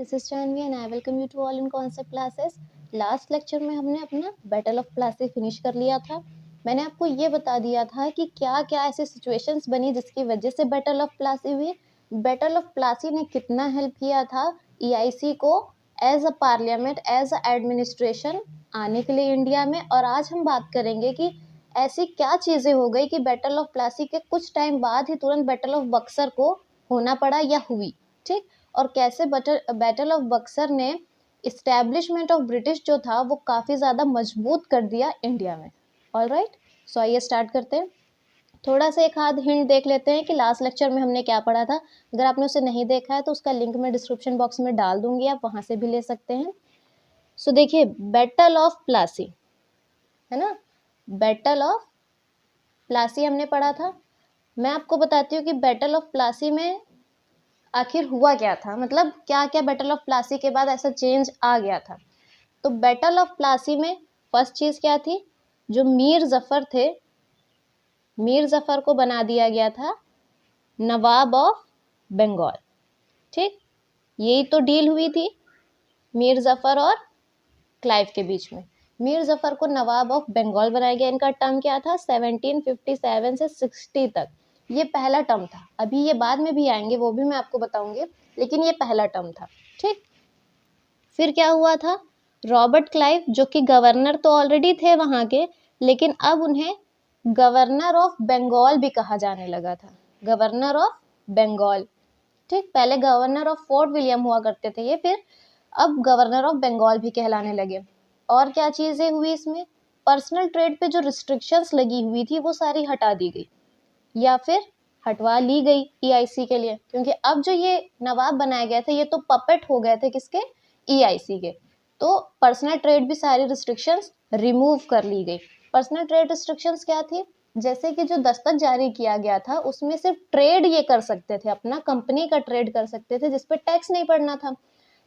This is Jahnavi and I welcome you to all in concept classes. Last lecture में हमने अपना battle of Plassey finish कर लिया था। मैंने आपको ये बता दिया था कि क्या क्या ऐसी सिचुएशंस बनी जिसकी वजह से बैटल ऑफ प्लासी हुई। बैटल ऑफ प्लासी ने कितना हेल्प किया था ईआईसी को as a parliament, as a administration आने के लिए इंडिया में। और आज हम बात करेंगे कि ऐसी क्या चीज़ें हो गई कि बैटल ऑफ प्लासी के कुछ टाइम बाद ही तुरंत बैटल ऑफ बक्सर को होना पड़ा या हुई, ठीक। और कैसे बैटल ऑफ बक्सर ने इस्टेब्लिशमेंट ऑफ ब्रिटिश जो था वो काफ़ी ज़्यादा मजबूत कर दिया इंडिया में। ऑल राइट, सो आइए स्टार्ट करते हैं। थोड़ा सा एक आध हिंट देख लेते हैं कि लास्ट लेक्चर में हमने क्या पढ़ा था। अगर आपने उसे नहीं देखा है तो उसका लिंक मैं डिस्क्रिप्शन बॉक्स में डाल दूंगी, आप वहाँ से भी ले सकते हैं। सो देखिए, बैटल ऑफ प्लासी है ना, बैटल ऑफ प्लासी हमने पढ़ा था। मैं आपको बताती हूँ कि बैटल ऑफ प्लासी में आखिर हुआ क्या था, मतलब क्या क्या बैटल ऑफ प्लासी के बाद ऐसा चेंज आ गया था। तो बैटल ऑफ प्लासी में फर्स्ट चीज़ क्या थी, जो मीर जफर थे, मीर जफर को बना दिया गया था नवाब ऑफ बंगाल, ठीक। यही तो डील हुई थी मीर जफर और क्लाइव के बीच में। मीर जफर को नवाब ऑफ बंगाल बनाया गया। इनका टर्म क्या था, 1757 से 60 तक। ये पहला टर्म था। अभी ये बाद में भी आएंगे, वो भी मैं आपको बताऊंगी, लेकिन ये पहला टर्म था, ठीक। फिर क्या हुआ था, रॉबर्ट क्लाइव जो कि गवर्नर तो ऑलरेडी थे वहाँ के, लेकिन अब उन्हें गवर्नर ऑफ बंगाल भी कहा जाने लगा था, गवर्नर ऑफ बंगाल, ठीक। पहले गवर्नर ऑफ फोर्ट विलियम हुआ करते थे ये, फिर अब गवर्नर ऑफ बंगाल भी कहलाने लगे। और क्या चीज़ें हुई इसमें, पर्सनल ट्रेड पे जो रिस्ट्रिक्शंस लगी हुई थी वो सारी हटा दी गई या फिर हटवा ली गई ईआईसी के लिए, क्योंकि अब जो ये नवाब बनाए गए थे ये तो पपेट हो गए थे किसके, ईआईसी के। तो पर्सनल ट्रेड भी सारी रिस्ट्रिक्शंस रिमूव कर ली गई। पर्सनल ट्रेड रिस्ट्रिक्शंस क्या थी, जैसे कि जो दस्तक जारी किया गया था उसमें सिर्फ ट्रेड ये कर सकते थे, अपना कंपनी का ट्रेड कर सकते थे, जिसपे टैक्स नहीं पड़ना था।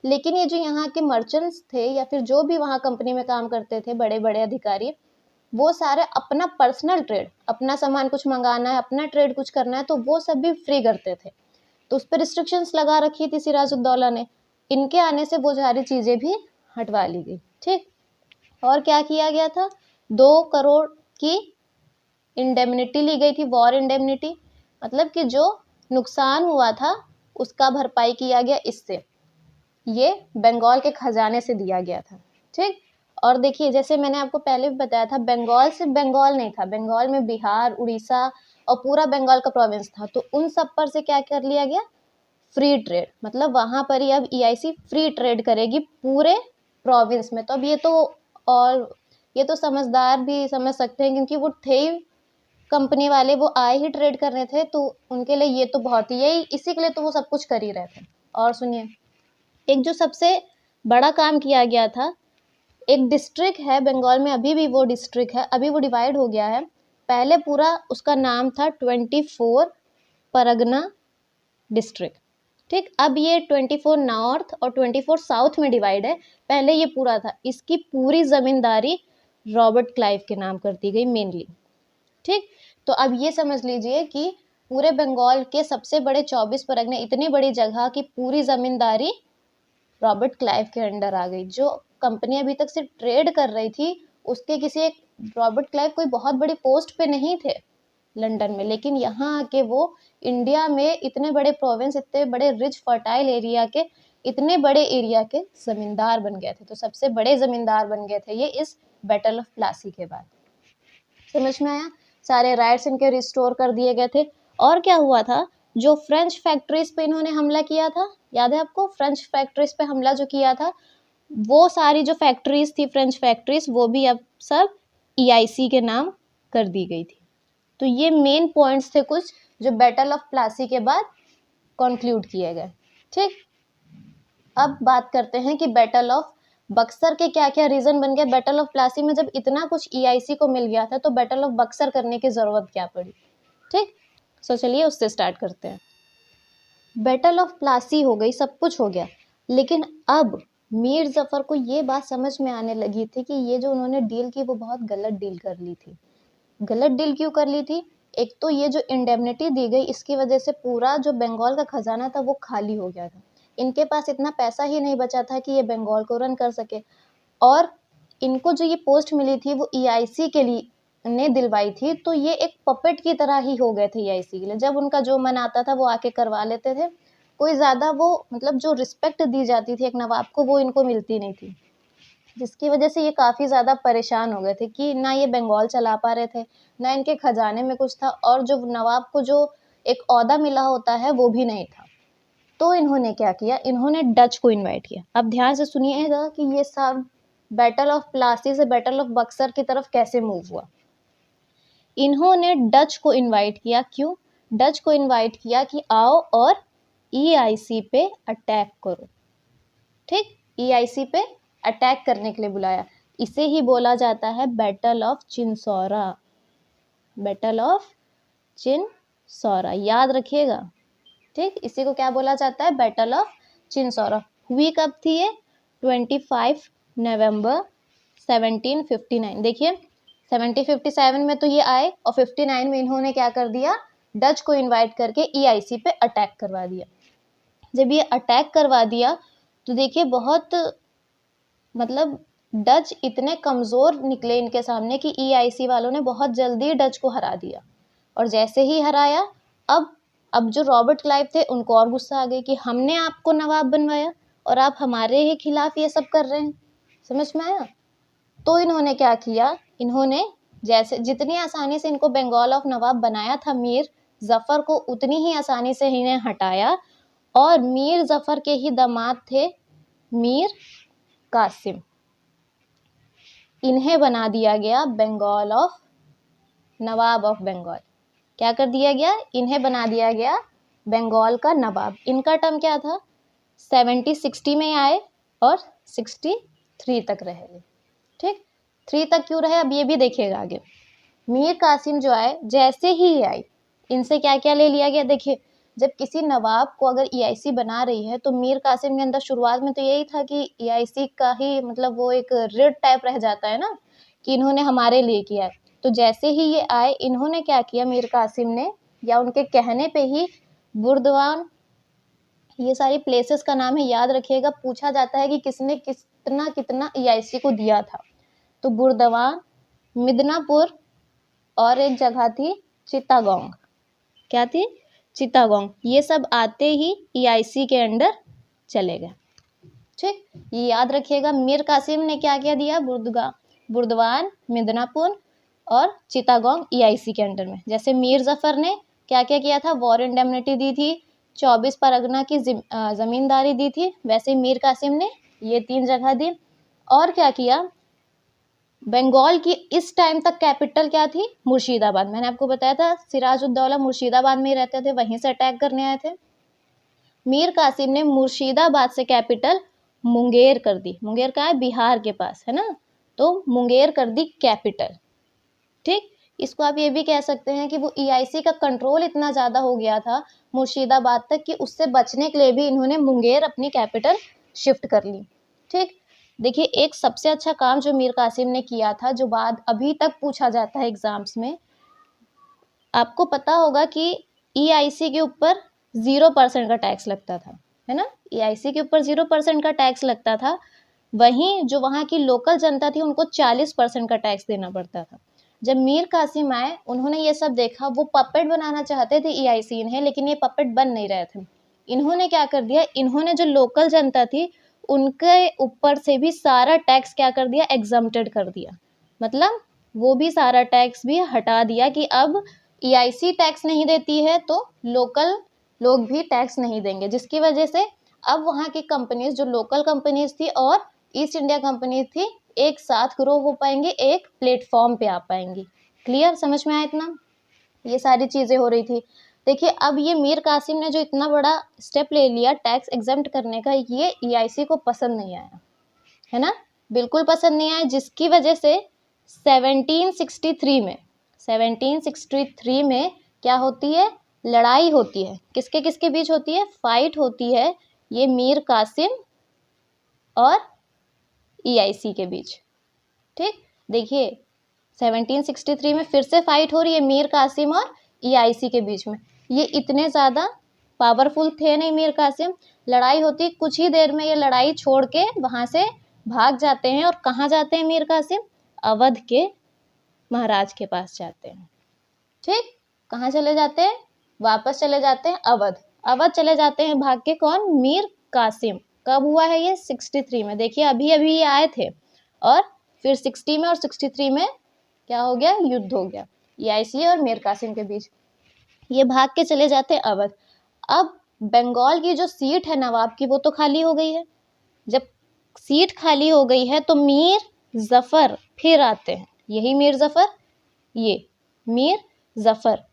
लेकिन ये जो यहाँ के मर्चेंट्स थे या फिर जो भी वहाँ कंपनी में काम करते थे, बड़े बड़े अधिकारी, वो सारे अपना पर्सनल ट्रेड, अपना सामान कुछ मंगाना है, अपना ट्रेड कुछ करना है, तो वो सब भी फ्री करते थे। तो उस पर रिस्ट्रिक्शंस लगा रखी थी सिराजुद्दौला ने। इनके आने से वो सारी चीज़ें भी हटवा ली गई, ठीक। और क्या किया गया था, 2 करोड़ की इंडेमनिटी ली गई थी, वॉर इंडेमनिटी, मतलब कि जो नुकसान हुआ था उसका भरपाई किया गया इससे, ये बंगाल के खजाने से दिया गया था, ठीक। और देखिए, जैसे मैंने आपको पहले भी बताया था, बंगाल सिर्फ बंगाल नहीं था, बंगाल में बिहार, उड़ीसा और पूरा बंगाल का प्रोविंस था। तो उन सब पर से क्या कर लिया गया, फ्री ट्रेड, मतलब वहां पर ही अब ईआईसी फ्री ट्रेड करेगी पूरे प्रोविंस में। तो अब ये तो समझदार भी समझ सकते हैं, क्योंकि वो थे ही कंपनी वाले, वो आए ही ट्रेड करने थे, तो उनके लिए ये तो बहुत ही, यही इसी के लिए तो वो सब कुछ कर ही रहे थे। और सुनिए, एक जो सबसे बड़ा काम किया गया था, एक डिस्ट्रिक्ट है बंगाल में, अभी भी वो डिस्ट्रिक्ट है, अभी वो डिवाइड हो गया है। पहले पूरा उसका नाम था 24 परगना डिस्ट्रिक्ट, ठीक। अब ये 24 नॉर्थ और 24 साउथ में डिवाइड है। पहले ये पूरा था, इसकी पूरी जमींदारी रॉबर्ट क्लाइव के नाम कर दी गई मेनली, ठीक। तो अब ये समझ लीजिए कि पूरे बंगाल के सबसे बड़े 24 परगने, इतनी बड़ी जगह की पूरी जमींदारी रॉबर्ट क्लाइव के अंडर आ गई। जो कंपनी अभी तक सिर्फ ट्रेड कर रही थी, उसके किसी एक, रॉबर्ट क्लाइव कोई बहुत बड़ी पोस्ट पे नहीं थे लंदन में, लेकिन यहाँ आके वो इंडिया में इतने बड़े प्रोविंस, इतने बड़े रिच फर्टाइल एरिया के, इतने बड़े एरिया के जमींदार बन गए थे। तो सबसे बड़े जमींदार बन गए थे ये इस बैटल ऑफ प्लासी के बाद। समझ में आया, सारे राइट्स इनके रिस्टोर कर दिए गए थे। और क्या हुआ था, जो फ्रेंच फैक्ट्रीज पे इन्होंने हमला किया था, याद है आपको, फ्रेंच फैक्ट्रीज पे हमला जो किया था, वो सारी जो फैक्ट्रीज थी फ्रेंच फैक्ट्रीज, वो भी अब सब ईआईसी के नाम कर दी गई थी। तो ये मेन पॉइंट्स थे कुछ जो बैटल ऑफ प्लासी के बाद कंक्लूड किए गए, ठीक। अब बात करते हैं कि बैटल ऑफ बक्सर के क्या क्या रीजन बन गए। बैटल ऑफ प्लासी में जब इतना कुछ ईआईसी को मिल गया था, तो बैटल ऑफ बक्सर करने की जरूरत क्या पड़ी, ठीक। सो चलिए उससे स्टार्ट करते हैं। बैटल ऑफ प्लासी हो गई, सब कुछ हो गया, लेकिन अब मीर जफर को ये बात समझ में आने लगी थी कि ये जो उन्होंने डील की वो बहुत गलत डील कर ली थी। गलत डील क्यों कर ली थी, एक तो ये जो इंडेमनिटी दी गई, इसकी वजह से पूरा जो बंगाल का खजाना था वो खाली हो गया था। इनके पास इतना पैसा ही नहीं बचा था कि ये बंगाल को रन कर सके। और इनको जो ये पोस्ट मिली थी वो ईआईसी के लिए ने दिलवाई थी, तो ये एक पपेट की तरह ही हो गए थे ईआईसी के लिए। जब उनका जो मन आता था वो आके करवा लेते थे। कोई ज़्यादा वो मतलब जो रिस्पेक्ट दी जाती थी एक नवाब को वो इनको मिलती नहीं थी, जिसकी वजह से ये काफ़ी ज़्यादा परेशान हो गए थे कि ना ये बंगाल चला पा रहे थे, ना इनके खजाने में कुछ था, और जो नवाब को जो एक ओहदा मिला होता है वो भी नहीं था। तो इन्होंने क्या किया, इन्होंने डच को इनवाइट किया। अब ध्यान से सुनिएगा कि ये सब बैटल ऑफ प्लासी से बैटल ऑफ बक्सर की तरफ कैसे मूव हुआ। इन्होंने डच को इनवाइट किया। क्यों? डच को इनवाइट किया कि आओ और ईआईसी पे अटैक करो। ठीक, ईआईसी पे अटैक करने के लिए बुलाया। इसे ही बोला जाता है battle of Chinsurah. Battle of Chinsurah, याद रखिएगा। ठीक, इसी को क्या बोला जाता है? Battle of Chinsurah. हुई कब थी ये? 25 नवंबर 1759। देखिए 1757 में तो ये आए और 59 में इन्होंने क्या कर दिया, डच को इनवाइट करके ईआईसी पे अटैक करवा दिया। जब ये अटैक करवा दिया तो देखिए बहुत मतलब डच इतने कमज़ोर निकले इनके सामने कि ईआईसी वालों ने बहुत जल्दी डच को हरा दिया। और जैसे ही हराया, अब जो रॉबर्ट क्लाइव थे उनको और गुस्सा आ गई कि हमने आपको नवाब बनवाया और आप हमारे ही खिलाफ ये सब कर रहे हैं। समझ में आया? तो इन्होंने क्या किया, इन्होंने जैसे जितनी आसानी से इनको बंगाल ऑफ नवाब बनाया था मीर जफ़र को, उतनी ही आसानी से इन्हें हटाया। और मीर जफ़र के ही दामाद थे मीर कासिम, इन्हें बना दिया गया बंगाल ऑफ नवाब ऑफ बंगाल। क्या कर दिया गया? इन्हें बना दिया गया बंगाल का नवाब। इनका टर्म क्या था? 60 में आए और 63 तक रहे। ठीक, 3 तक क्यों रहे अब ये भी देखिएगा आगे। मीर कासिम जो आए, जैसे ही आए इनसे क्या क्या ले लिया गया। देखिए जब किसी नवाब को अगर ईआईसी बना रही है तो मीर कासिम के अंदर शुरुआत में तो यही था कि ईआईसी का ही मतलब वो एक रिट टाइप रह जाता है ना कि इन्होंने हमारे लिए किया है। तो जैसे ही ये आए इन्होंने क्या किया, मीर कासिम ने या उनके कहने पे ही बुर्दवान, ये सारी प्लेसेस का नाम है, याद रखिएगा। पूछा जाता है कि किसने कितना कितना ईआईसी को दिया था। तो बुर्दवान, मिदनापुर और एक जगह थी चित्तागोंग। क्या थी? चित्तागोंग। ये सब आते ही ईआईसी के अंडर चले गए। ठीक, ये याद रखिएगा। मीर कासिम ने क्या क्या दिया? बुर्दवान, मिदनापुर और चित्तागोंग ईआईसी के अंडर में। जैसे मीर जफर ने क्या क्या किया था? वॉर इंडेमनिटी दी थी, 24 परगना की जमींदारी दी थी। वैसे मीर कासिम ने ये 3 जगह दी। और क्या किया? बंगाल की इस टाइम तक कैपिटल क्या थी? मुर्शिदाबाद। मैंने आपको बताया था सिराजुद्दौला मुर्शिदाबाद में ही रहते थे, वहीं से अटैक करने आए थे। मीर कासिम ने मुर्शिदाबाद से कैपिटल मुंगेर कर दी। मुंगेर कहाँ है? बिहार के पास है ना, तो मुंगेर कर दी कैपिटल। ठीक, इसको आप ये भी कह सकते हैं कि वो ईआईसी का कंट्रोल इतना ज़्यादा हो गया था मुर्शिदाबाद तक कि उससे बचने के लिए भी इन्होंने मुंगेर अपनी कैपिटल शिफ्ट कर ली। ठीक, देखिए एक सबसे अच्छा काम जो मीर कासिम ने किया था, जो बात अभी तक पूछा जाता है एग्जाम्स में, आपको पता होगा कि ईआईसी के ऊपर 0% का टैक्स लगता था, है ना। ईआईसी के ऊपर 0% का टैक्स लगता था, वहीं जो वहाँ की लोकल जनता थी उनको 40% का टैक्स देना पड़ता था। जब मीर कासिम आए उन्होंने ये सब देखा, वो पपेट बनाना चाहते थे ईआईसी इन्हें, लेकिन ये पपेट बन नहीं रहे थे। इन्होंने क्या कर दिया, इन्होंने जो लोकल जनता थी उनके ऊपर से भी सारा टैक्स क्या कर दिया, एग्जम्प्टेड कर दिया। मतलब वो भी सारा टैक्स भी हटा दिया कि अब ईआईसी टैक्स नहीं देती है तो लोकल लोग भी टैक्स नहीं देंगे, जिसकी वजह से अब वहाँ की कंपनीज, जो लोकल कंपनीज थी और ईस्ट इंडिया कंपनीज थी, एक साथ ग्रो हो पाएंगे, एक प्लेटफॉर्म पे आ पाएंगी। क्लियर, समझ में आया इतना? ये सारी चीज़ें हो रही थी। देखिए अब ये मीर कासिम ने जो इतना बड़ा स्टेप ले लिया टैक्स एग्जम्प्ट करने का, ये ईआईसी को पसंद नहीं आया, है ना, बिल्कुल पसंद नहीं आया, जिसकी वजह से 1763 में क्या होती है, लड़ाई होती है। किसके किसके बीच होती है? फाइट होती है ये मीर कासिम और ईआईसी के बीच। ठीक, देखिए 1763 में फिर से फाइट हो रही है मीर कासिम और ईआईसी के बीच में। ये इतने ज़्यादा पावरफुल थे नहीं मीर कासिम, लड़ाई होती कुछ ही देर में ये लड़ाई छोड़ के वहां से भाग जाते हैं। और कहाँ जाते हैं मीर कासिम? अवध के महाराज के पास जाते हैं। ठीक, कहाँ चले जाते हैं? वापस चले जाते हैं अवध। अवध चले जाते हैं भाग के, कौन? मीर कासिम। कब हुआ है ये? 63 में। देखिए अभी अभी ये आए थे और फिर 60 में और 63 में क्या हो गया? युद्ध हो गया ईआईसी और मीर कासिम के बीच। ये भाग के चले जाते हैं अवध। अब बंगाल की जो सीट है नवाब की वो तो खाली हो गई है। जब सीट खाली हो गई है तो मीर जफर फिर आते हैं। यही मीर जफर, ये मीर जफर,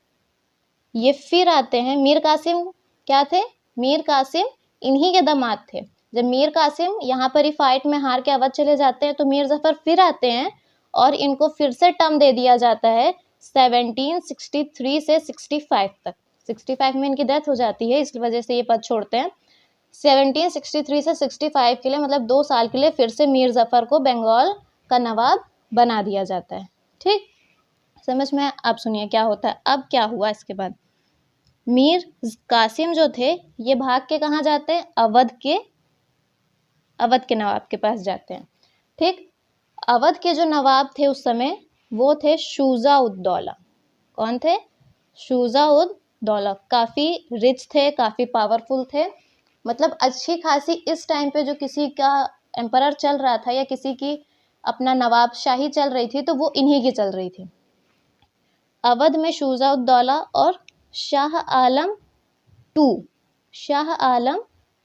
ये फिर आते हैं। मीर कासिम क्या थे? मीर कासिम इन्हीं के दामाद थे। जब मीर कासिम यहाँ पर ही फाइट में हार के अवध चले जाते हैं तो मीर जफर फिर आते हैं और इनको फिर से टर्म दे दिया जाता है 1763 से 65 तक। 65 में इनकी डेथ हो जाती है, इस वजह से ये पद छोड़ते हैं। 1763 से 65 के लिए, मतलब 2 साल के लिए फिर से मीर जफर को बंगाल का नवाब बना दिया जाता है। ठीक, समझ में? आप सुनिए क्या होता है। अब क्या हुआ इसके बाद? मीर कासिम जो थे ये भाग के कहाँ जाते हैं? अवध के नवाब के पास जाते हैं। ठीक, अवध के जो नवाब थे उस समय वो थे शुजा-उद-दौला। कौन थे? शुजा-उद-दौला। काफ़ी रिच थे, काफ़ी पावरफुल थे, मतलब अच्छी खासी इस टाइम पे जो किसी का एम्परर चल रहा था या किसी की अपना नवाबशाही चल रही थी तो वो इन्हीं की चल रही थी। अवध में शुजा-उद-दौला और शाह आलम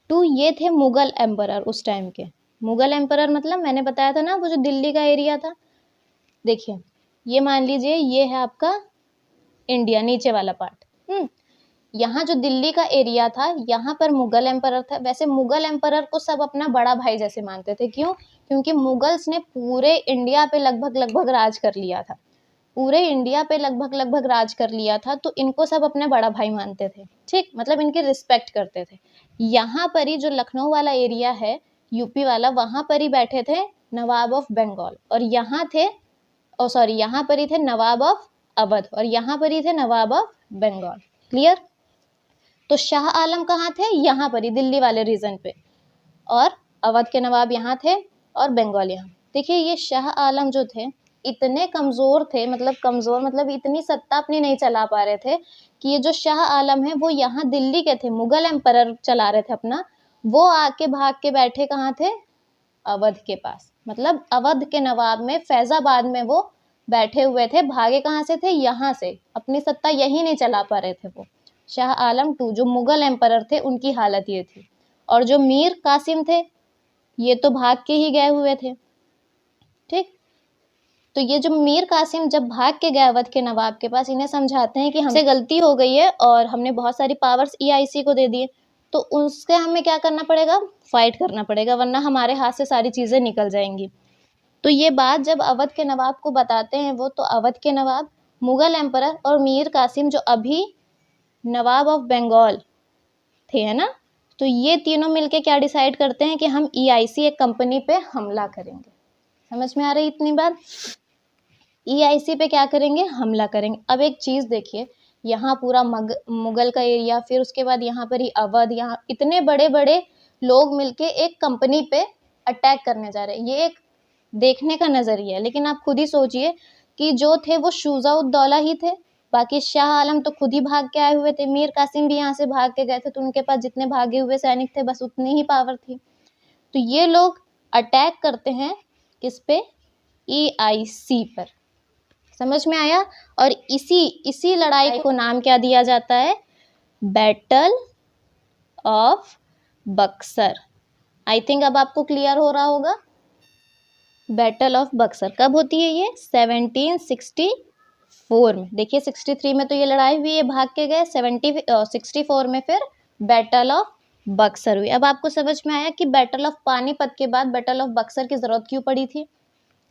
टू ये थे मुगल एम्परर उस टाइम के। मुगल एम्परर मतलब मैंने बताया था ना वो जो दिल्ली का एरिया था। देखिए ये मान लीजिए ये है आपका इंडिया, नीचे वाला पार्ट। यहाँ जो दिल्ली का एरिया था यहाँ पर मुगल एम्परर था। वैसे मुगल एम्परर को सब अपना बड़ा भाई जैसे मानते थे। क्यों? क्योंकि मुगल्स ने पूरे इंडिया पे लगभग राज कर लिया था। पूरे इंडिया पे लगभग राज कर लिया था, तो इनको सब अपने बड़ा भाई मानते थे। ठीक, मतलब इनकी रिस्पेक्ट करते थे। यहाँ पर ही जो लखनऊ वाला एरिया है यूपी वाला, वहाँ पर ही बैठे थे नवाब ऑफ बंगाल और यहाँ पर ही थे नवाब ऑफ अवध और यहाँ पर ही थे नवाब ऑफ बंगाल। क्लियर? तो शाह आलम कहाँ थे? यहाँ पर ही दिल्ली वाले रीजन पे, और अवध के नवाब यहाँ थे और बंगाल यहाँ। देखिए ये शाह आलम जो थे इतने कमज़ोर थे, मतलब इतनी सत्ता अपनी नहीं चला पा रहे थे कि ये जो शाह आलम है वो यहाँ दिल्ली के थे, मुगल एम्परर चला रहे थे अपना, वो आके भाग के बैठे कहाँ थे? अवध के पास। मतलब अवध के नवाब में फैजाबाद में वो बैठे हुए थे। भागे कहाँ से थे? यहाँ से। अपनी सत्ता यही नहीं चला पा रहे थे वो। शाह आलम टू जो मुगल एम्परर थे उनकी हालत ये थी, और जो मीर कासिम थे ये तो भाग के ही गए हुए थे। ठीक, तो ये जो मीर कासिम जब भाग के गए अवध के नवाब के पास, इन्हें समझाते हैं कि हमसे गलती हो गई है और हमने बहुत सारी पावर्स ईआईसी को दे दी, तो उससे हमें क्या करना पड़ेगा? फाइट करना पड़ेगा, वरना हमारे हाथ से सारी चीज़ें निकल जाएंगी। तो ये बात जब अवध के नवाब को बताते हैं वो, तो अवध के नवाब, मुगल एम्परर और मीर कासिम जो अभी नवाब ऑफ बंगाल थे, है ना, तो ये तीनों मिलके क्या डिसाइड करते हैं कि हम ईआईसी एक कंपनी पे हमला करेंगे। समझ में आ रही इतनी बात? ईआईसी पे क्या करेंगे? हमला करेंगे। अब एक चीज़ देखिए, यहाँ पूरा मुगल का एरिया, फिर उसके बाद यहाँ पर ही अवध, यहाँ इतने बड़े बड़े लोग मिलके एक कंपनी पे अटैक करने जा रहे हैं। ये एक देखने का नज़रिया है, लेकिन आप खुद ही सोचिए कि जो थे वो शुजा-उद-दौला ही थे, बाकी शाह आलम तो खुद ही भाग के आए हुए थे। मीर कासिम भी यहाँ से भाग के गए थे, तो उनके पास जितने भागे हुए सैनिक थे बस उतनी ही पावर थी। तो ये लोग अटैक करते हैं किस पे? ईआईसी पर। समझ में आया? और इसी लड़ाई को नाम क्या दिया जाता है? Battle of Buxar. I think अब आपको क्लियर हो रहा होगा। बैटल ऑफ बक्सर कब होती है? ये 1764 में। देखिए 63 में तो ये लड़ाई हुई, ये भाग के गए। 64 में फिर बैटल ऑफ बक्सर हुई। अब आपको समझ में आया कि बैटल ऑफ पानीपत के बाद बैटल ऑफ बक्सर की जरूरत क्यों पड़ी थी।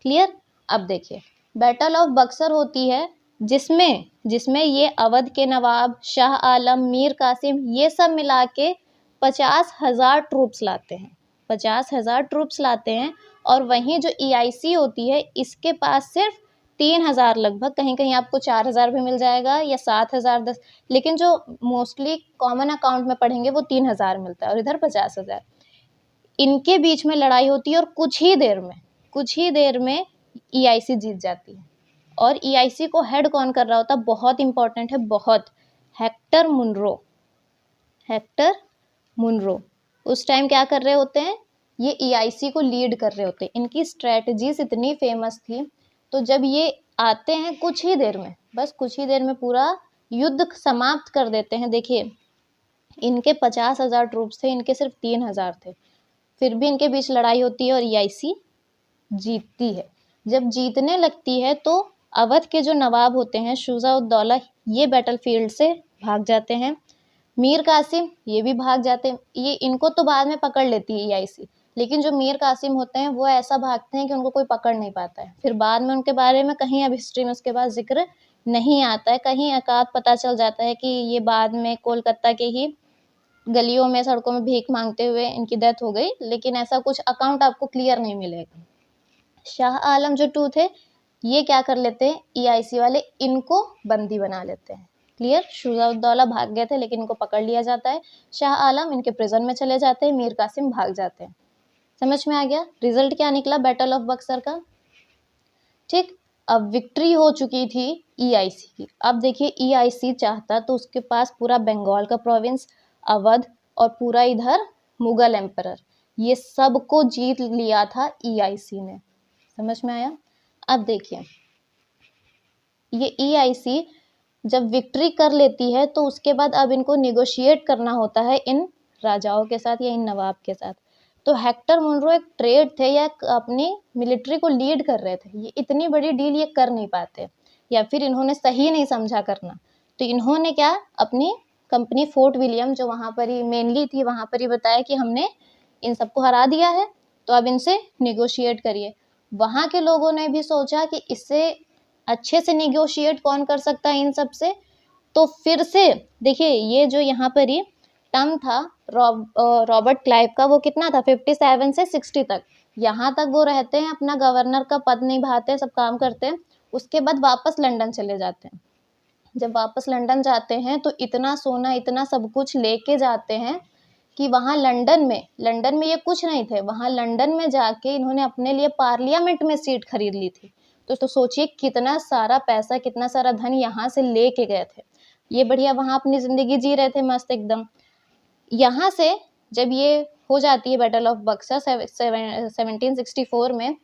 क्लियर? अब देखिए बैटल ऑफ बक्सर होती है जिसमें ये अवध के नवाब, शाह आलम, मीर कासिम, ये सब मिला के 50,000 ट्रूप्स लाते हैं। 50,000 ट्रूप्स लाते हैं, और वहीं जो ईआईसी होती है इसके पास सिर्फ 3000 लगभग, कहीं कहीं आपको 4000 भी मिल जाएगा या 7000 10, लेकिन जो मोस्टली कॉमन अकाउंट में पढ़ेंगे वो 3000 मिलता है और इधर 50,000। इनके बीच में लड़ाई होती है और कुछ ही देर में EIC जीत जाती है। और EIC को हेड कौन कर रहा होता है, बहुत इंपॉर्टेंट है, बहुत, हेक्टर मुनरो उस टाइम क्या कर रहे होते हैं, ये EIC को लीड कर रहे होते हैं। इनकी स्ट्रेटजीज इतनी फेमस थी, तो जब ये आते हैं कुछ ही देर में, बस कुछ ही देर में पूरा युद्ध समाप्त कर देते हैं। देखिए इनके 50,000 ट्रूप्स थे, इनके सिर्फ 3,000 थे, फिर भी इनके बीच लड़ाई होती है और EIC जीतती है। जब जीतने लगती है तो अवध के जो नवाब होते हैं शुजा-उद-दौला, ये बैटलफील्ड से भाग जाते हैं। मीर कासिम ये भी भाग जाते हैं, ये इनको तो बाद में पकड़ लेती है EIC, लेकिन जो मीर कासिम होते हैं वो ऐसा भागते हैं कि उनको कोई पकड़ नहीं पाता है। फिर बाद में उनके बारे में कहीं अब हिस्ट्री में उसके बाद जिक्र नहीं आता है, कहीं एकाध पता चल जाता है कि ये बाद में कोलकाता के ही गलियों में सड़कों में भीख मांगते हुए इनकी डेथ हो गई, लेकिन ऐसा कुछ अकाउंट आपको क्लियर नहीं मिलेगा। शाह आलम जो 2 थे, ये क्या कर लेते हैं, EIC वाले इनको बंदी बना लेते हैं। क्लियर, शुजा-उद-दौला भाग गए थे लेकिन इनको पकड़ लिया जाता है, शाह आलम इनके प्रिजन में चले जाते हैं, मीर कासिम भाग जाते हैं। समझ में आ गया रिजल्ट क्या निकला बैटल ऑफ बक्सर का। ठीक, अब विक्ट्री हो चुकी थी EIC की। अब देखिए EIC चाहता तो उसके पास पूरा बंगाल का प्रोविंस, अवध और पूरा इधर मुगल एम्परर, ये सबको जीत लिया था EIC ने। समझ में आया। अब देखिए ये EIC जब विक्ट्री कर लेती है तो उसके बाद अब इनको निगोशिएट करना होता है इन राजाओं के साथ या इन नवाब के साथ। तो हेक्टर मुनरो एक ट्रेड थे या अपनी मिलिट्री को लीड कर रहे थे, ये इतनी बड़ी डील ये कर नहीं पाते, या फिर इन्होंने सही नहीं समझा करना। तो इन्होंने क्या, अपनी कंपनी फोर्ट विलियम जो वहाँ पर ही मेनली थी, वहाँ पर ही बताया कि हमने इन सबको हरा दिया है, तो अब इनसे निगोशिएट करिए। वहाँ के लोगों ने भी सोचा कि इससे अच्छे से निगोशिएट कौन कर सकता है इन सब से, तो फिर से देखिए ये जो यहाँ पर ही टर्म था रॉबर्ट क्लाइव का, वो कितना था 57 से 60 तक, यहाँ तक वो रहते हैं, अपना गवर्नर का पद निभाते हैं, सब काम करते हैं, उसके बाद वापस लंदन चले जाते हैं। जब वापस लंदन जाते हैं तो इतना सोना इतना सब कुछ लेके जाते हैं कि वहाँ लंदन में ये कुछ नहीं थे, वहाँ लंदन में जाके इन्होंने अपने लिए पार्लियामेंट में सीट खरीद ली थी। तो सोचिए कितना सारा पैसा, कितना सारा धन यहाँ से लेके गए थे। ये बढ़िया वहाँ अपनी ज़िंदगी जी रहे थे मस्त एकदम। यहाँ से जब ये हो जाती है बैटल ऑफ बक्सर 1764 में,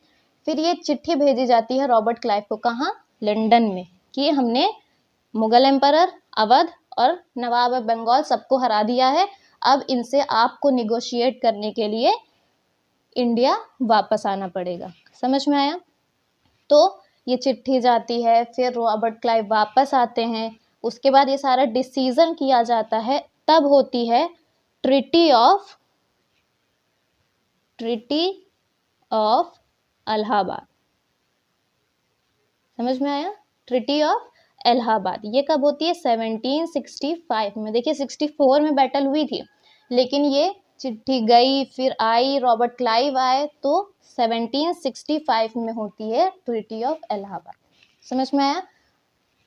फिर ये चिट्ठी भेजी जाती है रॉबर्ट क्लाइव को, कहाँ, लंदन में, कि हमने मुगल एम्परर, अवध और नवाब ऑफ बंगाल सबको हरा दिया है, अब इनसे आपको निगोशिएट करने के लिए इंडिया वापस आना पड़ेगा। समझ में आया। तो ये चिट्ठी जाती है, फिर रॉबर्ट क्लाइव वापस आते हैं, उसके बाद ये सारा डिसीजन किया जाता है, तब होती है ट्रिटी ऑफ इलाहाबाद। समझ में आया, ट्रिटी ऑफ इलाहाबाद ये कब होती है, 1765 में। देखिए 64 में बैटल हुई थी, लेकिन ये चिट्ठी गई फिर आई, रॉबर्ट क्लाइव आए, तो 1765 में होती है ट्रिटी ऑफ इलाहाबाद। समझ में आया।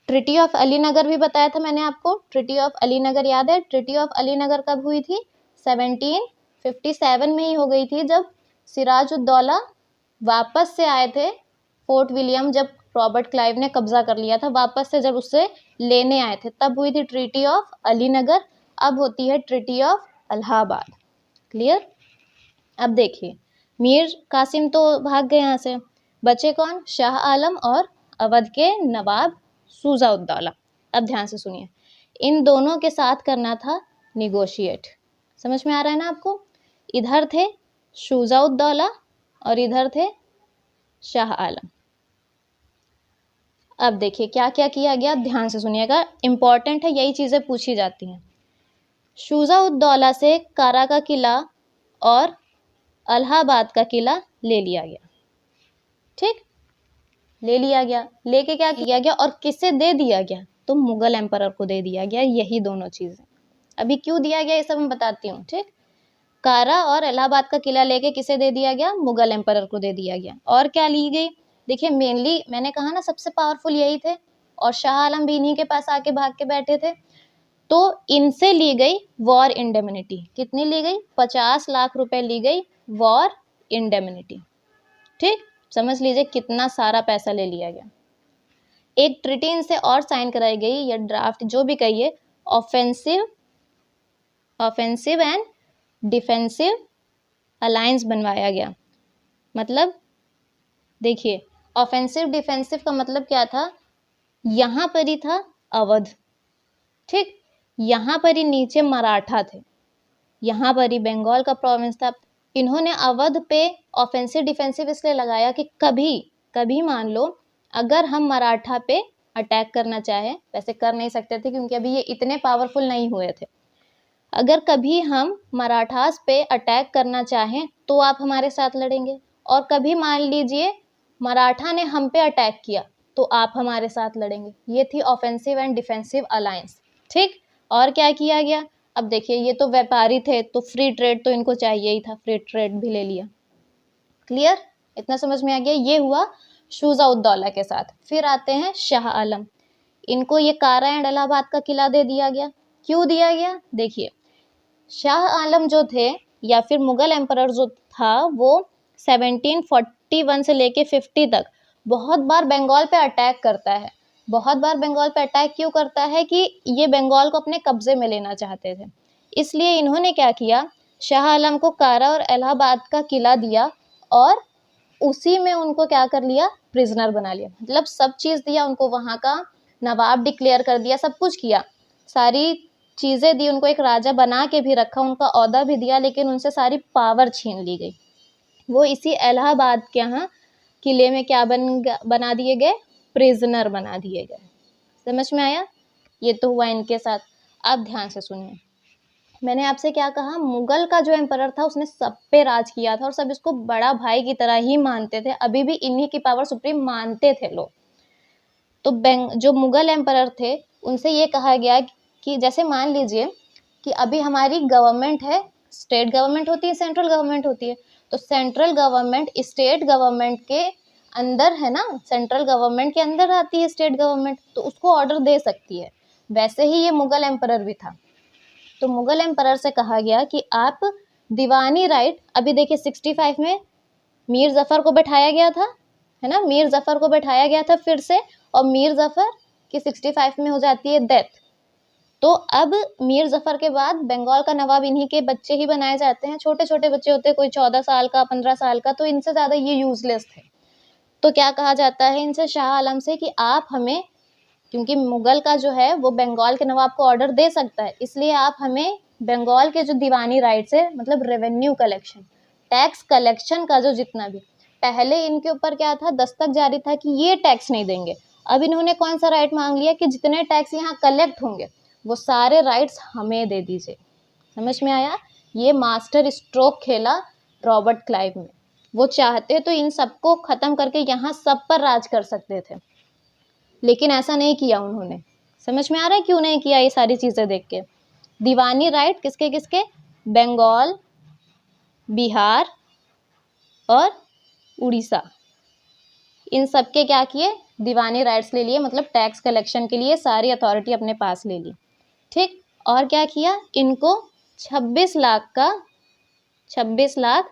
ट्रिटी ऑफ अलीनगर भी बताया था मैंने आपको, ट्रिटी ऑफ अलीनगर याद है। ट्रिटी ऑफ अलीनगर कब हुई थी, 1757 में ही हो गई थी, जब सिराजुद्दौला वापस से आए थे फोर्ट विलियम, जब रॉबर्ट क्लाइव ने कब्जा कर लिया था, वापस से जब उससे लेने आए थे, तब हुई थी ट्रिटी ऑफ अलीनगर। अब होती है ट्रिटी ऑफ इलाहाबाद। क्लियर। अब देखिए मीर कासिम तो भाग गए यहाँ से, बचे कौन, शाह आलम और अवध के नवाब शुजा-उद-दौला। अब ध्यान से सुनिए, इन दोनों के साथ करना था निगोशिएट। समझ में आ रहा है ना आपको। इधर थे शुजा-उद-दौला और इधर थे शाह आलम। अब देखिए क्या क्या किया गया, ध्यान से सुनिएगा, इंपॉर्टेंट है, यही चीज़ें पूछी जाती हैं। शुजा-उद-दौला से कारा का किला और इलाहाबाद का किला ले लिया गया। ठीक, ले लिया गया, लेके क्या किया गया और किसे दे दिया गया, तो मुगल एम्परर को दे दिया गया। यही दोनों चीज़ें, अभी क्यों दिया गया ये सब मैं बताती हूँ। ठीक, कारा और इलाहाबाद का किला लेके किसे दे दिया गया, मुगल एम्परर को दे दिया गया। और क्या ली गई, देखिए मेनली मैंने कहा ना सबसे पावरफुल यही थे और शाह आलम भी इन्हीं के पास आके भाग के बैठे थे। तो इनसे ली गई वॉर इंडेमनिटी, कितनी ली गई? 50 लाख रुपए ली गई वॉर इंडेमनिटी। ठीक, समझ लीजिए कितना सारा पैसा ले लिया गया। एक ट्रिटी इनसे और साइन कराई गई या ड्राफ्ट जो भी कहिए, ऑफेंसिव एंड डिफेंसिव अलायंस बनवाया गया। मतलब देखिए ऑफेंसिव डिफेंसिव का मतलब क्या था, यहाँ पर ही था अवध, ठीक, यहाँ पर ही नीचे मराठा थे, यहाँ पर ही बंगाल का प्रोविंस था। इन्होंने अवध पे ऑफेंसिव डिफेंसिव इसलिए लगाया कि कभी कभी मान लो अगर हम मराठा पे अटैक करना चाहे, वैसे कर नहीं सकते थे क्योंकि अभी ये इतने पावरफुल नहीं हुए थे, अगर कभी हम मराठास पे अटैक करना चाहें तो आप हमारे साथ लड़ेंगे, और कभी मान लीजिए मराठा ने हम पे अटैक किया तो आप हमारे साथ लड़ेंगे। ये थी ऑफेंसिव एंड डिफेंसिव अलायंस। ठीक, और क्या किया गया? अब देखिए ये तो व्यापारी थे तो फ्री ट्रेड तो इनको चाहिए ही था, फ्री ट्रेड भी ले लिया। क्लियर, इतना समझ में आ गया? ये हुआ शुजा उद दौला के साथ। फिर आते हैं शाह आलम, इनको ये कारा एंड इलाहाबाद का किला दे दिया गया। क्यों दिया गया? देखिए शाह आलम जो थे या फिर मुगल एम्परर जो था वो 1741 से लेके 50 तक बहुत बार बंगाल पे अटैक करता है। बहुत बार बंगाल पे अटैक क्यों करता है? कि ये बंगाल को अपने कब्जे में लेना चाहते थे। इसलिए इन्होंने क्या किया, शाह आलम को कारा और इलाहाबाद का किला दिया और उसी में उनको क्या कर लिया, प्रिजनर बना लिया। मतलब सब चीज दिया उनको, वहां का नवाब डिक्लेयर कर दिया, सब कुछ किया, सारी चीजें दी उनको, एक राजा बना के भी रखा, उनका ओहदा भी दिया, लेकिन उनसे सारी पावर छीन ली गई। वो इसी इलाहाबाद के यहाँ किले में क्या बना दिए गए, प्रिजनर बना दिए गए। समझ में आया? ये तो हुआ इनके साथ। अब ध्यान से सुनिए, मैंने आपसे क्या कहा, मुगल का जो एम्परर था उसने सब पे राज किया था और सब इसको बड़ा भाई की तरह ही मानते थे, अभी भी इन्हीं की पावर सुप्रीम मानते थे लोग। तो जो मुगल एम्परर थे उनसे ये कहा गया कि जैसे मान लीजिए कि अभी हमारी गवर्नमेंट है, स्टेट गवर्नमेंट होती है, सेंट्रल गवर्नमेंट होती है, तो सेंट्रल गवर्नमेंट स्टेट गवर्नमेंट के अंदर है ना, सेंट्रल गवर्नमेंट के अंदर आती है स्टेट गवर्नमेंट, तो उसको ऑर्डर दे सकती है। वैसे ही ये मुगल एम्परर भी था। तो मुगल एम्परर से कहा गया कि आप दीवानी राइट, अभी देखिए 65 में मीर जफर को बैठाया गया था, है ना, मीर जफर को बैठाया गया था फिर से, और मीर जफर की 65 में हो जाती है डेथ। तो अब मीर जफर के बाद बंगाल का नवाब इन्हीं के बच्चे ही बनाए जाते हैं, छोटे छोटे बच्चे होते हैं, कोई 14 साल का, 15 साल का, तो इनसे ज्यादा ये यूजलेस थे। तो क्या कहा जाता है इनसे, शाह आलम से, कि आप हमें, क्योंकि मुगल का जो है वो बंगाल के नवाब को ऑर्डर दे सकता है, इसलिए आप हमें बंगाल के जो दीवानी राइट्स है, मतलब रेवेन्यू कलेक्शन, टैक्स कलेक्शन का जो जितना भी, पहले इनके ऊपर क्या था, दस्तक जारी था कि ये टैक्स नहीं देंगे। अब इन्होंने कौन सा राइट मांग लिया कि जितने टैक्स यहाँ कलेक्ट होंगे वो सारे राइट्स हमें दे दीजिए। समझ में आया? ये मास्टर स्ट्रोक खेला रॉबर्ट क्लाइव में। वो चाहते तो इन सबको खत्म करके यहाँ सब पर राज कर सकते थे, लेकिन ऐसा नहीं किया उन्होंने। समझ में आ रहा है क्यों नहीं किया? ये सारी चीजें देख के, दीवानी राइट किसके किसके, बंगाल, बिहार और उड़ीसा, इन सब के क्या किए, दीवानी राइट्स ले लिए, मतलब टैक्स कलेक्शन के लिए सारी अथॉरिटी अपने पास ले ली। ठीक, और क्या किया, इनको 26 लाख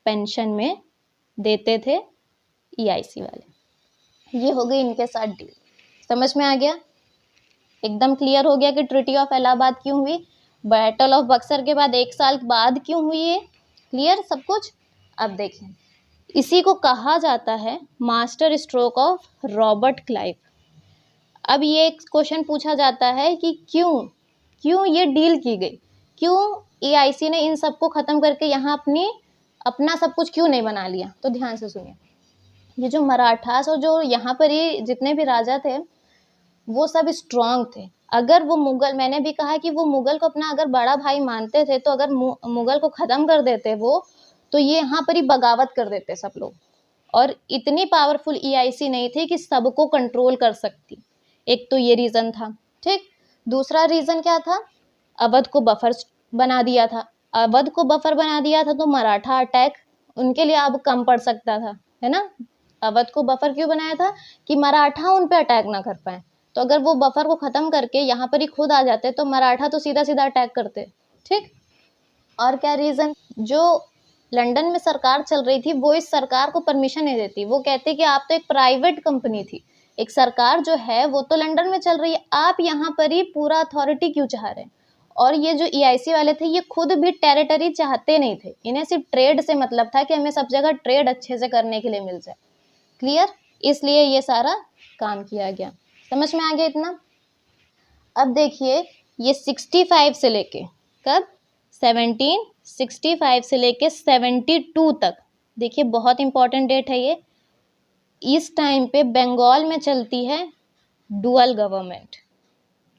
पेंशन में देते थे EIC वाले। ये हो गई इनके साथ डील। समझ में आ गया? एकदम क्लियर हो गया कि ट्रिटी ऑफ इलाहाबाद क्यों हुई, बैटल ऑफ बक्सर के बाद 1 साल बाद क्यों हुई है। क्लियर सब कुछ? अब देखिए, इसी को कहा जाता है master stroke of Robert Clive. अब ये एक क्वेश्चन पूछा जाता है कि क्यों ये डील की गई, क्यों EIC ने इन सबको खत्म करके यहाँ अपना सब कुछ क्यों नहीं बना लिया। तो ध्यान से सुनिए, ये जो मराठास और जो यहाँ पर ही जितने भी राजा थे वो सब स्ट्रांग थे। अगर वो मुगल, मैंने भी कहा कि वो मुगल को अपना अगर बड़ा भाई मानते थे, तो अगर मुगल को खत्म कर देते वो, तो ये यहाँ पर ही बगावत कर देते सब लोग। और इतनी पावरफुल EIC नहीं थी कि सबको कंट्रोल कर सकती। एक तो ये रीजन था। ठीक, दूसरा रीजन क्या था, अवध को बफर बना दिया था। अवध को बफर बना दिया था तो मराठा अटैक उनके लिए अब कम पड़ सकता था, है ना। अवध को बफर क्यों बनाया था? कि मराठा उन पे अटैक ना कर पाए। तो अगर वो बफर को खत्म करके यहाँ पर ही खुद आ जाते तो मराठा तो सीधा सीधा अटैक करते। ठीक। और क्या रीजन? जो लंदन में सरकार चल रही थी वो इस सरकार को परमिशन नहीं देती। वो कहते कि आप तो एक प्राइवेट कंपनी थी, एक सरकार जो है वो तो लंदन में चल रही है, आप यहाँ पर ही पूरा अथॉरिटी क्यों चाह रहे हैं? और ये जो EIC वाले थे ये खुद भी टेरिटरी चाहते नहीं थे, इन्हें सिर्फ ट्रेड से मतलब था कि हमें सब जगह ट्रेड अच्छे से करने के लिए मिल जाए। क्लियर? इसलिए ये सारा काम किया गया। समझ में आ गया इतना? अब देखिए ये 65 से लेके कब 1765 से लेके 72 तक, देखिए बहुत इंपॉर्टेंट डेट है ये। इस टाइम पे बंगाल में चलती है डुअल गवर्नमेंट।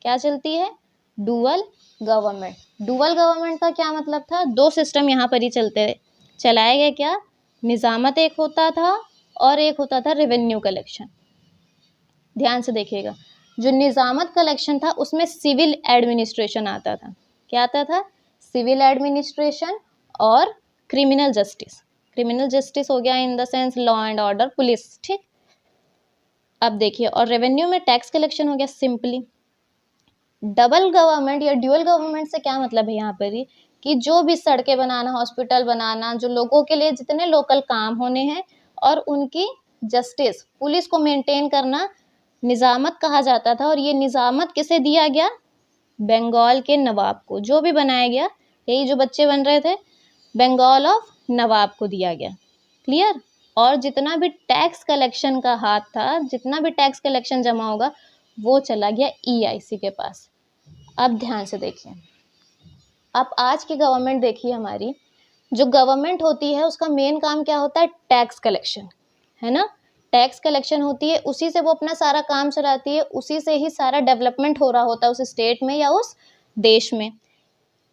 क्या चलती है? Dual government. डुअल गवर्नमेंट का क्या मतलब था? दो सिस्टम यहाँ पर ही चलाए गए। क्या? निजामत एक होता था और एक होता था रेवेन्यू कलेक्शन। ध्यान से देखिएगा, जो निजामत कलेक्शन था उसमें सिविल एडमिनिस्ट्रेशन आता था। क्या आता था? सिविल एडमिनिस्ट्रेशन और क्रिमिनल जस्टिस। क्रिमिनल जस्टिस हो गया in the sense law and order, police. ठीक। अब देखिए, और रेवेन्यू में टैक्स कलेक्शन हो गया। सिंपली डबल गवर्नमेंट या ड्यूअल गवर्नमेंट से क्या मतलब है यहाँ पर ही कि जो भी सड़कें बनाना, हॉस्पिटल बनाना, जो लोगों के लिए जितने लोकल काम होने हैं और उनकी जस्टिस, पुलिस को मेंटेन करना निजामत कहा जाता था। और ये निजामत किसे दिया गया? बंगाल के नवाब को। जो भी बनाया गया, यही जो बच्चे बन रहे थे, बंगाल ऑफ नवाब को दिया गया। क्लियर? और जितना भी टैक्स कलेक्शन का हाथ था, जितना भी टैक्स कलेक्शन जमा होगा वो चला गया EIC के पास। अब ध्यान से देखिए, आप आज की गवर्नमेंट देखिए, हमारी जो गवर्नमेंट होती है उसका मेन काम क्या होता है? टैक्स कलेक्शन, है ना? टैक्स कलेक्शन होती है, उसी से वो अपना सारा काम चलाती है, उसी से ही सारा डेवलपमेंट हो रहा होता है उस स्टेट में या उस देश में।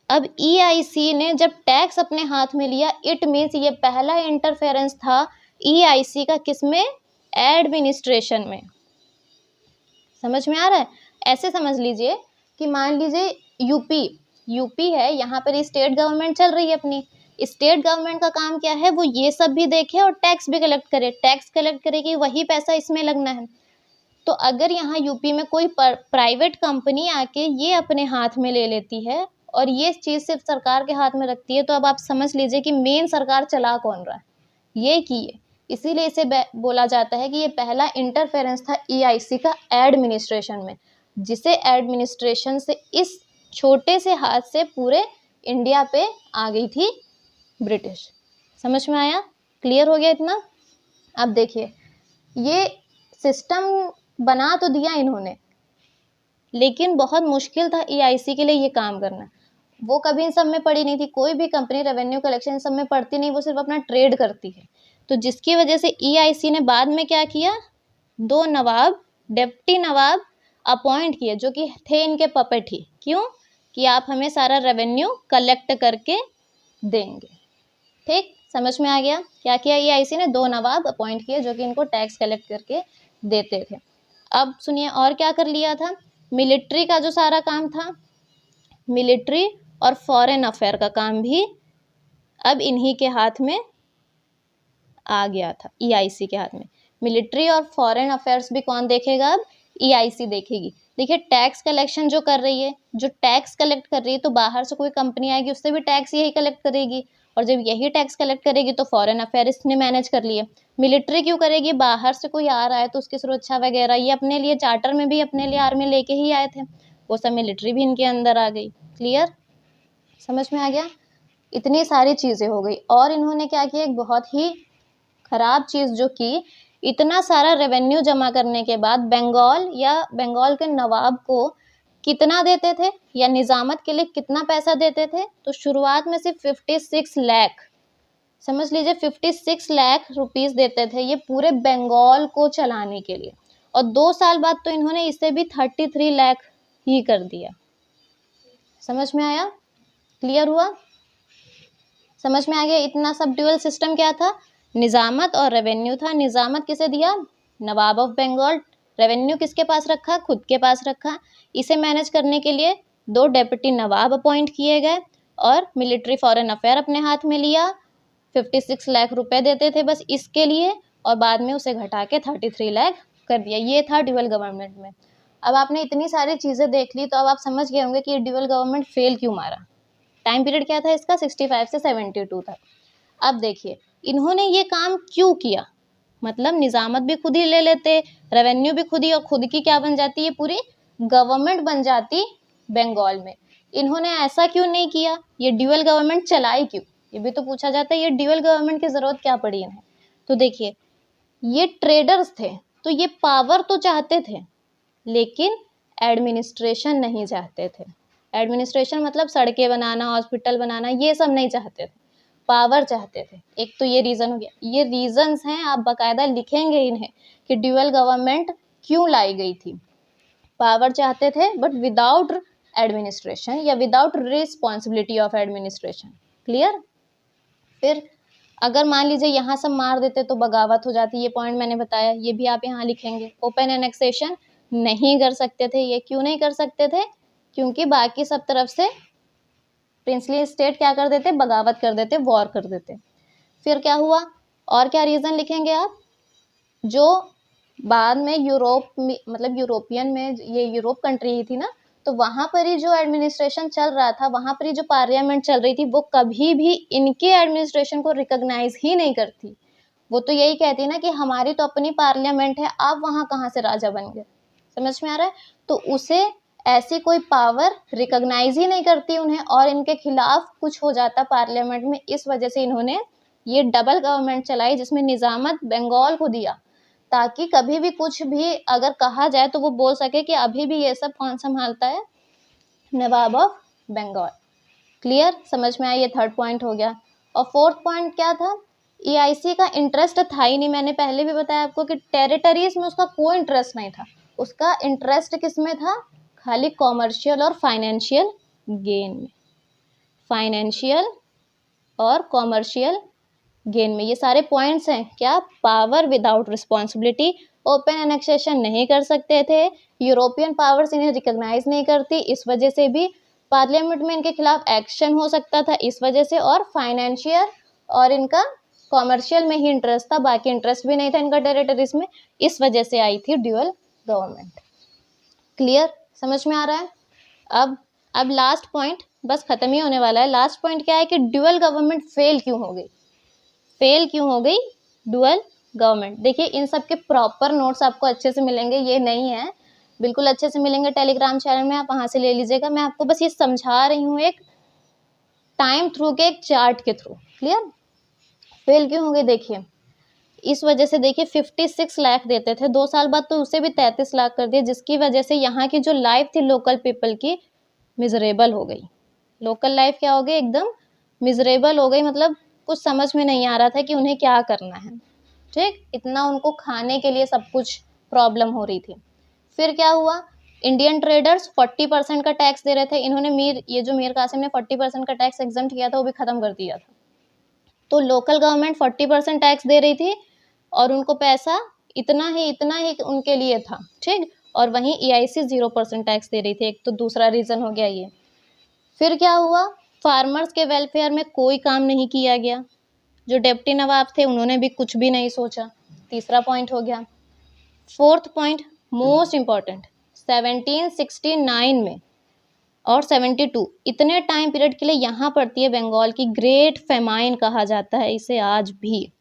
अब EIC ने जब टैक्स अपने हाथ में लिया, इट मीन्स ये पहला इंटरफेरेंस था EIC का किसमें? एडमिनिस्ट्रेशन में। समझ में आ रहा है? ऐसे समझ लीजिए कि मान लीजिए यूपी है, यहाँ पर स्टेट गवर्नमेंट चल रही है अपनी। स्टेट गवर्नमेंट का काम क्या है? वो ये सब भी देखे और टैक्स भी कलेक्ट करे। टैक्स कलेक्ट करेगी, वही पैसा इसमें लगना है। तो अगर यहाँ यूपी में कोई प्राइवेट कंपनी आके ये अपने हाथ में ले लेती है और ये चीज़ सिर्फ सरकार के हाथ में रखती है, तो अब आप समझ लीजिए कि मेन सरकार चला कौन रहा है? ये की है। इसीलिए इसे बोला जाता है कि ये पहला इंटरफेरेंस था EIC का एडमिनिस्ट्रेशन में, जिसे एडमिनिस्ट्रेशन से इस छोटे से हाथ से पूरे इंडिया पे आ गई थी ब्रिटिश। समझ में आया? क्लियर हो गया इतना? अब देखिए, ये सिस्टम बना तो दिया इन्होंने, लेकिन बहुत मुश्किल था EIC के लिए ये काम करना। वो कभी इन सब में पड़ी नहीं थी, कोई भी कंपनी रेवेन्यू कलेक्शन सब में पड़ती नहीं, वो सिर्फ अपना ट्रेड करती है। तो जिसकी वजह से EIC ने बाद में क्या किया? 2 नवाब, डिप्टी नवाब अपॉइंट किए, जो कि थे इनके पपेट ही। क्यों? कि आप हमें सारा रेवेन्यू कलेक्ट करके देंगे। ठीक, समझ में आ गया? क्या किया EIC ने? 2 नवाब अपॉइंट किए जो कि इनको टैक्स कलेक्ट करके देते थे। अब सुनिए और क्या कर लिया था? मिलिट्री का जो सारा काम था, मिलिट्री और फॉरेन अफेयर का काम भी अब इन्हीं के हाथ में आ गया था, EIC के हाथ में। मिलिट्री और फॉरेन अफेयर्स भी कौन देखेगा? अब EIC देखेगी। देखिए, टैक्स कलेक्शन जो कर रही है, जो टैक्स कलेक्ट कर रही है, तो बाहर से कोई कंपनी आएगी उससे भी टैक्स यही कलेक्ट करेगी, और जब यही टैक्स कलेक्ट करेगी तो फॉरेन अफेयर इसने मैनेज कर लिए। मिलिट्री क्यों करेगी? बाहर से कोई आ रहा है तो उसकी सुरक्षा वगैरह, ये अपने लिए चार्टर में भी अपने लिए आर्मी लेके ही आए थे, वो सब मिलिट्री भी इनके अंदर आ गई। क्लियर? समझ में आ गया? इतनी सारी चीज़ें हो गई। और इन्होंने क्या किया? एक बहुत ही खराब चीज़ जो की, इतना सारा रेवेन्यू जमा करने के बाद बंगाल के नवाब को कितना देते थे, या निजामत के लिए कितना पैसा देते थे? तो शुरुआत में सिर्फ 56 लाख, समझ लीजिए 56 लाख रुपीस देते थे ये पूरे बंगाल को चलाने के लिए। और 2 साल बाद तो इन्होंने इसे भी 33 लाख ही कर दिया। समझ में आया? क्लियर हुआ? समझ में आ गया? इतना सब ड्यूअल सिस्टम क्या था? निजामत और रेवेन्यू था। निजामत किसे दिया? नवाब ऑफ बंगाल। रेवेन्यू किसके पास रखा? खुद के पास रखा। इसे मैनेज करने के लिए 2 डेप्यूटी नवाब अपॉइंट किए गए और मिलिट्री फॉरेन अफेयर अपने हाथ में लिया। 56 लाख रुपए देते थे बस इसके लिए, और बाद में उसे घटा के 33 लाख कर दिया। ये था ड्यूअल गवर्नमेंट में। अब आपने इतनी सारी चीज़ें देख ली तो अब आप समझ गए होंगे कि ये ड्यूअल गवर्नमेंट फेल क्यों मारा। टाइम पीरियड क्या था इसका 65 से 72 था। अब देखिए इन्होंने ये काम क्यों किया, मतलब निजामत भी खुद ही ले लेते, रेवेन्यू भी खुद ही, और खुद की क्या बन जाती है, पूरी गवर्नमेंट बन जाती बंगाल में। इन्होंने ऐसा क्यों नहीं किया, ये ड्यूअल गवर्नमेंट चलाई क्यों, ये भी तो पूछा जाता है। ये ड्यूअल गवर्नमेंट की जरूरत क्या पड़ी इन्हें। तो देखिए ये ट्रेडर्स थे तो ये पावर तो चाहते थे लेकिन एडमिनिस्ट्रेशन नहीं चाहते थे। एडमिनिस्ट्रेशन मतलब सड़कें बनाना, हॉस्पिटल बनाना, ये सब नहीं चाहते थे, पावर चाहते थे। एक तो ये रीज़न हो गया। ये रीजंस हैं, आप बाकायदा लिखेंगे इन्हें कि ड्यूअल गवर्नमेंट क्यों लाई गई थी। पावर चाहते थे बट विदाउट एडमिनिस्ट्रेशन या without responsibility of administration. Clear. फिर अगर मान लीजिए यहाँ सब मार देते तो बगावत हो जाती, ये पॉइंट मैंने बताया, ये भी आप यहाँ लिखेंगे। ओपन एनेक्सेशन नहीं कर सकते थे। ये क्यों नहीं कर सकते थे, क्योंकि बाकी सब तरफ से प्रिंसली स्टेट क्या कर देते, बगावत कर देते, वॉर कर देते। फिर क्या हुआ, और क्या रीज़न लिखेंगे आप, जो बाद में यूरोप मतलब यूरोपियन में, ये यूरोप कंट्री ही थी ना, तो वहाँ पर ही जो एडमिनिस्ट्रेशन चल रहा था, वहाँ पर ही जो पार्लियामेंट चल रही थी, वो कभी भी इनके एडमिनिस्ट्रेशन को रिकॉग्नाइज ही नहीं करती। वो तो यही कहती ना कि हमारी तो अपनी पार्लियामेंट है, आप वहाँ कहाँ से राजा बन गए। समझ में आ रहा है। तो उसे ऐसी कोई पावर रिकॉग्नाइज ही नहीं करती उन्हें, और इनके खिलाफ कुछ हो जाता पार्लियामेंट में। इस वजह से इन्होंने ये डबल गवर्नमेंट चलाई जिसमें निजामत बंगाल को दिया, ताकि कभी भी कुछ भी अगर कहा जाए तो वो बोल सके कि अभी भी ये सब कौन संभालता है, नवाब ऑफ बंगाल। क्लियर, समझ में आया। ये थर्ड पॉइंट हो गया। और फोर्थ पॉइंट क्या था, ईआईसी का इंटरेस्ट था ही नहीं। मैंने पहले भी बताया आपको कि टेरिटरीज में उसका कोई इंटरेस्ट नहीं था। उसका इंटरेस्ट किस में था, खाली कॉमर्शियल और फाइनेंशियल गेन में। फाइनेंशियल और कॉमर्शियल गेन में ये सारे पॉइंट्स हैं। क्या, power without responsibility, open annexation नहीं कर सकते थे, यूरोपियन पावर्स इन्हें रिकॉग्नाइज नहीं करती, इस वजह से भी पार्लियामेंट में इनके खिलाफ एक्शन हो सकता था इस वजह से, और फाइनेंशियल और इनका कॉमर्शियल में ही इंटरेस्ट था, बाकी इंटरेस्ट भी नहीं था इनका टेरिटरीज में। इस वजह से आई थी ड्यूअल गवर्नमेंट। क्लियर, समझ में आ रहा है। अब लास्ट पॉइंट, बस खत्म ही होने वाला है। लास्ट पॉइंट क्या है कि ड्यूअल गवर्नमेंट फेल क्यों हो गई, फेल क्यों हो गई ड्यूअल गवर्नमेंट। देखिए इन सब के प्रॉपर नोट्स आपको अच्छे से मिलेंगे, ये नहीं है, बिल्कुल अच्छे से मिलेंगे टेलीग्राम चैनल में, आप वहाँ से ले लीजिएगा। मैं आपको बस ये समझा रही हूँ एक टाइम थ्रू के, एक चार्ट के थ्रू। क्लियर, फेल क्यों हो गए, देखिए इस वजह से। देखिए 56 लाख देते थे, 2 साल बाद तो उसे भी 33 लाख कर दिया, जिसकी वजह से यहाँ की जो लाइफ थी लोकल पीपल की मिजरेबल हो गई। लोकल लाइफ क्या हो गई, एकदम मिजरेबल हो गई, मतलब कुछ समझ में नहीं आ रहा था कि उन्हें क्या करना है। ठीक, इतना उनको खाने के लिए सब कुछ प्रॉब्लम हो रही थी। फिर क्या हुआ, इंडियन ट्रेडर्स 40% का टैक्स दे रहे थे। इन्होंने ये जो मीर कासिम ने 40% का टैक्स एग्जम्प्ट किया था वो भी खत्म कर दिया था। तो लोकल गवर्नमेंट 40% टैक्स दे रही थी और उनको पैसा इतना ही उनके लिए था। ठीक, और वहीं ईआईसी 0% टैक्स दे रही थी। एक तो दूसरा रीज़न हो गया ये। फिर क्या हुआ, फार्मर्स के वेलफेयर में कोई काम नहीं किया गया। जो डिप्टी नवाब थे उन्होंने भी कुछ भी नहीं सोचा। तीसरा पॉइंट हो गया। फोर्थ पॉइंट मोस्ट इम्पॉर्टेंट, 1769 में और 72 इतने टाइम पीरियड के लिए यहाँ पड़ती है बंगाल की ग्रेट फेमाइन, कहा जाता है इसे आज भी।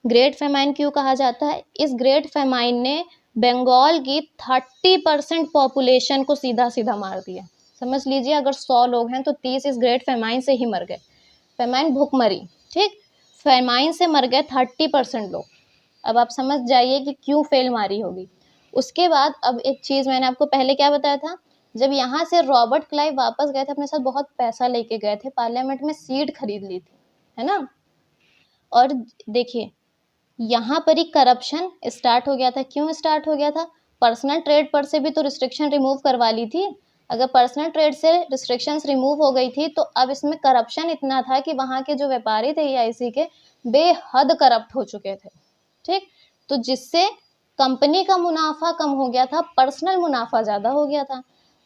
ग्रेट फेमाइन क्यों कहा जाता है, इस ग्रेट फेमाइन ने बंगाल की 30% पॉपुलेशन को सीधा सीधा मार दिया। समझ लीजिए अगर 100 लोग हैं तो 30 इस ग्रेट फेमाइन से ही मर गए। फेमाइन भूखमरी, ठीक, फेमाइन से मर गए 30% लोग। अब आप समझ जाइए कि क्यों फेल मारी होगी। उसके बाद अब एक चीज़ मैंने आपको पहले क्या बताया था, जब यहाँ से रॉबर्ट क्लाइव वापस गए थे अपने साथ बहुत पैसा लेके गए थे, पार्लियामेंट में सीट खरीद ली थी, है ना। और देखिए यहाँ पर ही करप्शन स्टार्ट हो गया था। क्यों स्टार्ट हो गया था, पर्सनल ट्रेड पर से भी तो रिस्ट्रिक्शन रिमूव करवा ली थी। अगर पर्सनल ट्रेड से रिस्ट्रिक्शंस रिमूव हो गई थी तो अब इसमें करप्शन इतना था कि वहाँ के जो व्यापारी थे ईआईसी के बेहद करप्ट हो चुके थे। ठीक, तो जिससे कंपनी का मुनाफा कम हो गया था, पर्सनल मुनाफा ज़्यादा हो गया था।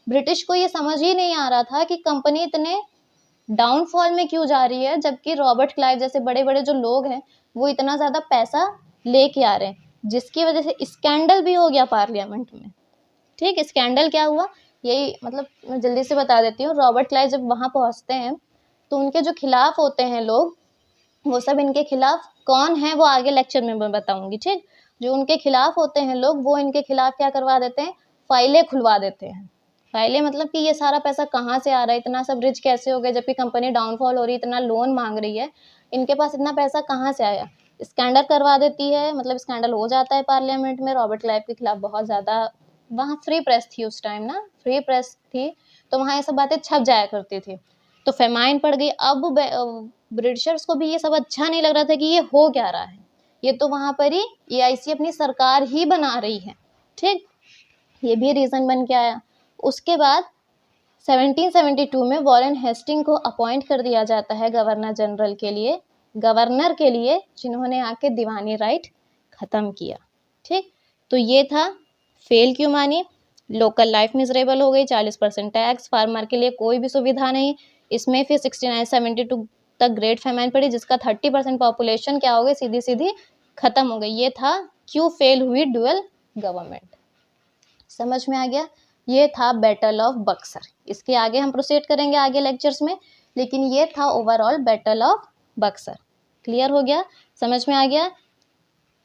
ब्रिटिश को ये समझ ही नहीं आ रहा था कि कंपनी इतने डाउनफॉल में क्यों जा रही है, जबकि रॉबर्ट क्लाइव जैसे बड़े बड़े जो लोग हैं वो इतना ज़्यादा पैसा लेके आ रहे हैं, जिसकी वजह से स्कैंडल भी हो गया पार्लियामेंट में। ठीक, स्कैंडल क्या हुआ, यही मतलब मैं जल्दी से बता देती हूँ। रॉबर्ट क्लाइव जब वहाँ पहुँचते हैं तो उनके जो खिलाफ होते हैं लोग, वो सब इनके खिलाफ कौन है वो आगे लेक्चर में मैं बताऊंगी। ठीक, जो उनके खिलाफ होते हैं लोग, वो इनके खिलाफ क्या करवा देते हैं, फाइलें खुलवा देते हैं। फाइलें मतलब कि ये सारा पैसा कहाँ से आ रहा है, इतना सब रिच कैसे हो गए, जबकि कंपनी डाउनफॉल हो रही है, इतना लोन मांग रही है, इनके पास इतना पैसा कहाँ से आया। स्कैंडल करवा देती है, मतलब स्कैंडल हो जाता है पार्लियामेंट में। रॉबर्ट क्लाइव के खिलाफ बहुत ज़्यादा, वहाँ फ्री प्रेस थी उस टाइम ना, फ्री प्रेस थी, तो वहाँ ये सब बातें छप जाया करती थी। तो फेमाइन पड़ गई। अब ब्रिटिशर्स को भी ये सब अच्छा नहीं लग रहा था कि ये हो क्या रहा है, ये तो वहाँ पर ही एआईसी अपनी सरकार ही बना रही है। ठीक, ये भी रीज़न बन के आया। उसके बाद 1772 में वॉरेन हेस्टिंग को अपॉइंट कर दिया जाता है गवर्नर जनरल के लिए, गवर्नर के लिए, जिन्होंने आके दीवानी राइट ख़त्म किया। ठीक, तो ये था फेल क्यों मानी, लोकल लाइफ मिजरेबल हो गई, 40% टैक्स, फार्मर के लिए कोई भी सुविधा नहीं। इसमें फिर 69-72 तक ग्रेट फेमाइन पड़ी, जिसका 30% पॉपुलेशन क्या हो गई, सीधी सीधी खत्म हो गई। ये था क्यों फेल हुई ड्यूअल गवर्नमेंट। समझ में आ गया, ये था बैटल ऑफ बक्सर। इसके आगे हम प्रोसीड करेंगे आगे लेक्चर्स में, लेकिन ये था overall battle of Buxar. Clear हो गया, समझ में आ गया।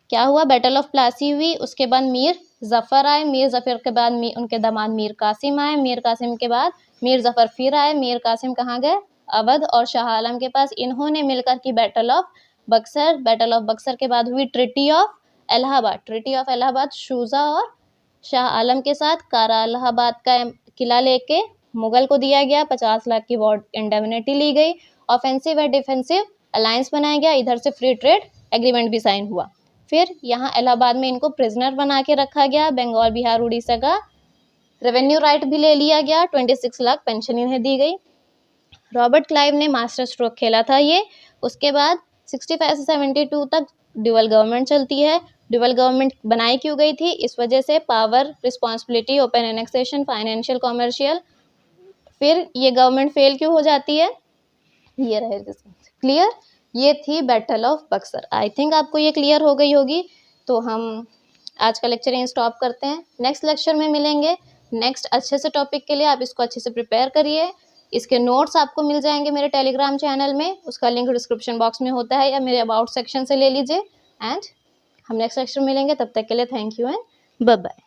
क्या हुआ, बैटल ऑफ प्लासी हुई, उसके बाद मीर जफर आए, मीर जफर के बाद उनके दामाद मीर कासिम आए, मीर कासिम के बाद मीर जफर फिर आए, मीर कासिम कहाँ गए, अवध और शाह आलम के पास। इन्होंने मिलकर की battle of Buxar. Battle of Buxar के बाद हुई treaty of Allahabad. Treaty of Allahabad Shuja और शाह आलम के साथ। कारा इलाहाबाद का किला लेके मुगल को दिया गया, 50 लाख की वॉर इंडेमनिटी ली गई। ऑफेंसिव और डिफेंसिव अलायंस बनाया गया, इधर से फ्री ट्रेड एग्रीमेंट भी साइन हुआ। फिर यहाँ इलाहाबाद में इनको प्रिजनर बना के रखा गया, बंगाल बिहार उड़ीसा का रेवेन्यू राइट भी ले लिया गया, 26 लाख पेंशन इन्हें दी गई। रॉबर्ट क्लाइव ने मास्टर स्ट्रोक खेला था ये। उसके बाद 65 से 72 तक ड्यूअल गवर्नमेंट चलती है। ड्यूअल गवर्नमेंट बनाई क्यों गई थी, इस वजह से power, responsibility, open annexation, financial, commercial. फिर ये गवर्नमेंट फेल क्यों हो जाती है, ये रहे क्लियर। ये थी battle of Buxar. I think आपको ये क्लियर हो गई होगी। तो हम आज का लेक्चर यहीं स्टॉप करते हैं, नेक्स्ट लेक्चर में मिलेंगे नेक्स्ट अच्छे से टॉपिक के लिए। आप इसको अच्छे से प्रिपेयर करिए। इसके नोट्स आपको मिल जाएंगे मेरे टेलीग्राम चैनल में, उसका लिंक डिस्क्रिप्शन बॉक्स में होता है, या मेरे अबाउट सेक्शन से ले लीजिए। एंड हम नेक्स्ट लेक्चर मिलेंगे, तब तक के लिए thank you and bye bye.